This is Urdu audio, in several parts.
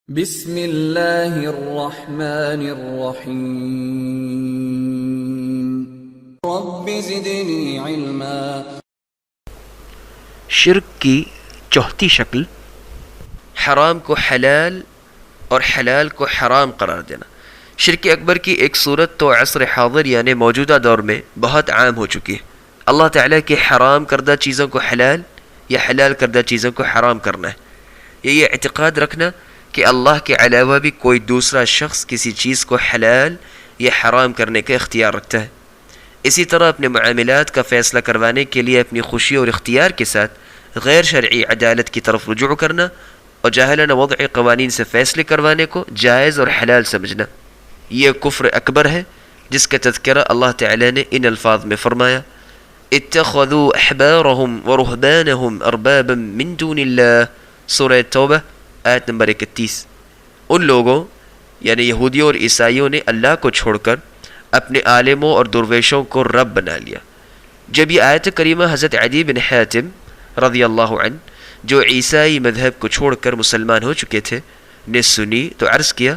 بسم اللہ الرحمن الرحیم رب زدنی علما۔ شرک کی چوتھی شکل حرام کو حلال اور حلال کو حرام قرار دینا۔ شرک اکبر کی ایک صورت تو عصر حاضر یعنی موجودہ دور میں بہت عام ہو چکی ہے۔ اللہ تعالیٰ کے حرام کردہ چیزوں کو حلال یا حلال کردہ چیزوں کو حرام کرنا ہے، یہ اعتقاد رکھنا کہ اللہ کے علاوہ بھی کوئی دوسرا شخص کسی چیز کو حلال یا حرام کرنے کا اختیار رکھتا ہے۔ اسی طرح اپنے معاملات کا فیصلہ کروانے کے لیے اپنی خوشی اور اختیار کے ساتھ غیر شرعی عدالت کی طرف رجوع کرنا اور جاہلانہ وضعی قوانین سے فیصلے کروانے کو جائز اور حلال سمجھنا، یہ کفر اکبر ہے جس کا تذکرہ اللہ تعالی نے ان الفاظ میں فرمایا: اتخذوا احبارهم ورهبانهم اربابا من دون اللہ، سورہ توبہ آیت نمبر 31۔ ان لوگوں یعنی یہودیوں اور عیسائیوں نے اللہ کو چھوڑ کر اپنے عالموں اور درویشوں کو رب بنا لیا۔ جب یہ آیت کریمہ حضرت عدی بن حاتم رضی اللہ عنہ جو عیسائی مذہب کو چھوڑ کر مسلمان ہو چکے تھے نے سنی تو عرض کیا: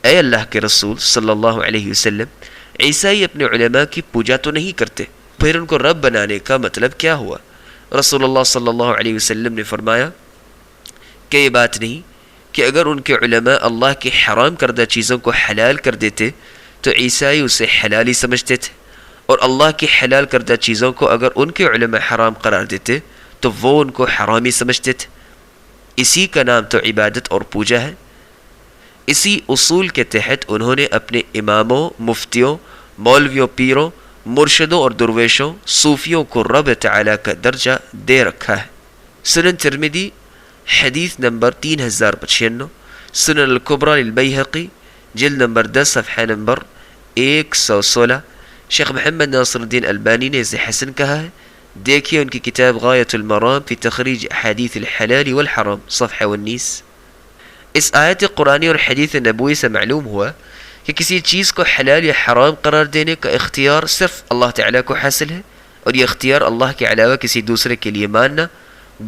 اے اللہ کے رسول صلی اللہ علیہ وسلم، عیسائی اپنے علماء کی پوجا تو نہیں کرتے، پھر ان کو رب بنانے کا مطلب کیا ہوا؟ رسول اللہ صلی اللہ علیہ وسلم نے فرمایا کہ یہ بات نہیں کہ اگر ان کے علماء اللہ کی حرام کردہ چیزوں کو حلال کر دیتے تو عیسائی اسے حلال ہی سمجھتے تھے، اور اللہ کی حلال کردہ چیزوں کو اگر ان کے علماء حرام قرار دیتے تو وہ ان کو حرام ہی سمجھتے تھے۔ اسی کا نام تو عبادت اور پوجا ہے۔ اسی اصول کے تحت انہوں نے اپنے اماموں، مفتیوں، مولویوں، پیروں، مرشدوں اور درویشوں، صوفیوں کو رب تعالیٰ کا درجہ دے رکھا ہے۔ سنن ترمذی حدیث نمبر 3096، سنن الکبریٰ للبیہقی جلد نمبر 10 صفحہ نمبر 116۔ شیخ محمد ناصر الدین البانی نے اسے حسن کہا ہے، دیکھیے ان کی کتاب غایۃ المرام فی تخریج احادیث الحلال والحرام صفحہ 19۔ اس آیت قرآنی اور حدیث نبوی سے معلوم ہوا کہ کسی چیز کو حلال یا حرام قرار دینے کا اختیار صرف اللہ تعالیٰ کو حاصل ہے، اور یہ اختیار اللہ کے علاوہ کسی دوسرے کے لیے ماننا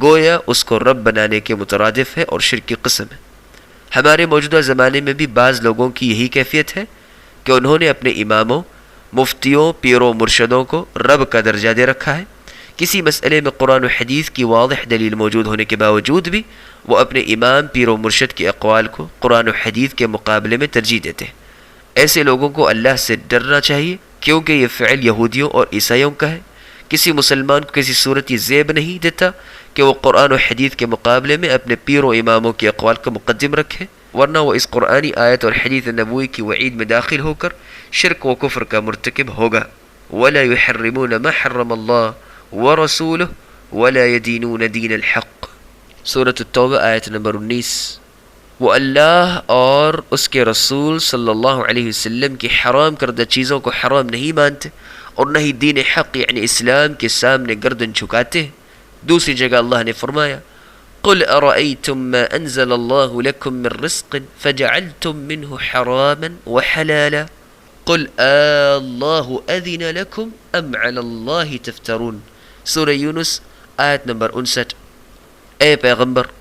گویا اس کو رب بنانے کے مترادف ہے اور شرک کی قسم ہے۔ ہمارے موجودہ زمانے میں بھی بعض لوگوں کی یہی کیفیت ہے کہ انہوں نے اپنے اماموں، مفتیوں، پیروں، مرشدوں کو رب کا درجہ دے رکھا ہے۔ کسی مسئلے میں قرآن و حدیث کی واضح دلیل موجود ہونے کے باوجود بھی وہ اپنے امام، پیر و مرشد کے اقوال کو قرآن و حدیث کے مقابلے میں ترجیح دیتے ہیں۔ ایسے لوگوں کو اللہ سے ڈرنا چاہیے، کیونکہ یہ فعل یہودیوں اور عیسائیوں کا ہے۔ کسی مسلمان کو کسی صورت یہ زیب نہیں دیتا کہ وہ قرآن و حدیث کے مقابلے میں اپنے پیر و اماموں کے اقوال کو مقدم رکھے، ورنہ وہ اس قرآنی آیت اور حدیث نبوی کی وعید میں داخل ہو کر شرک و کفر کا مرتکب ہوگا۔ وَلَا يُحَرِّمُونَ مَا حَرَّمَ اللَّهُ وَرَسُولُهُ وَلَا يَدِينُونَ دِينَ الْحَقِّ، سورۃ التوبہ آیت نمبر 19۔ وہ اللہ اور اس کے رسول صلی اللہ علیہ وسلم کی حرام کردہ چیزوں کو حرام نہیں مانتے اور نہ ہی دین حق یعنی اسلام کے سامنے گردن جھکاتے ہیں۔ دوسری جگہ اللہ نے فرمایا: قُلْ أَرَأَيْتُمْ مَا أَنزَلَ اللَّهُ لَكُمْ مِنْ رِزْقٍ فَجَعَلْتُمْ مِنْهُ حَرَامًا وَحَلَالًا قُلْ اللَّهُ أَذِنَ لَكُمْ أَمْ عَلَى اللَّهِ تَفْتَرُونَ، سورہ یونس آیت نمبر 59۔ اے پیغمبر،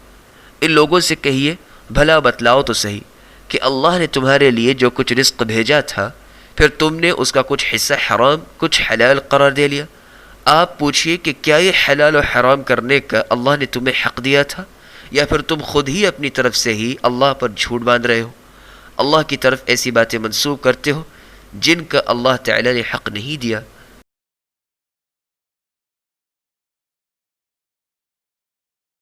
ان لوگوں سے کہیے بھلا بتلاؤ تو صحیح کہ اللہ نے تمہارے لیے جو کچھ رزق بھیجا تھا پھر تم نے اس کا کچھ حصہ حرام کچھ حلال قرار دے لیا۔ آپ پوچھئے کہ کیا یہ حلال و حرام کرنے کا اللہ نے تمہیں حق دیا تھا، یا پھر تم خود ہی اپنی طرف سے ہی اللہ پر جھوٹ باندھ رہے ہو، اللہ کی طرف ایسی باتیں منسوب کرتے ہو جن کا اللہ تعالی نے حق نہیں دیا۔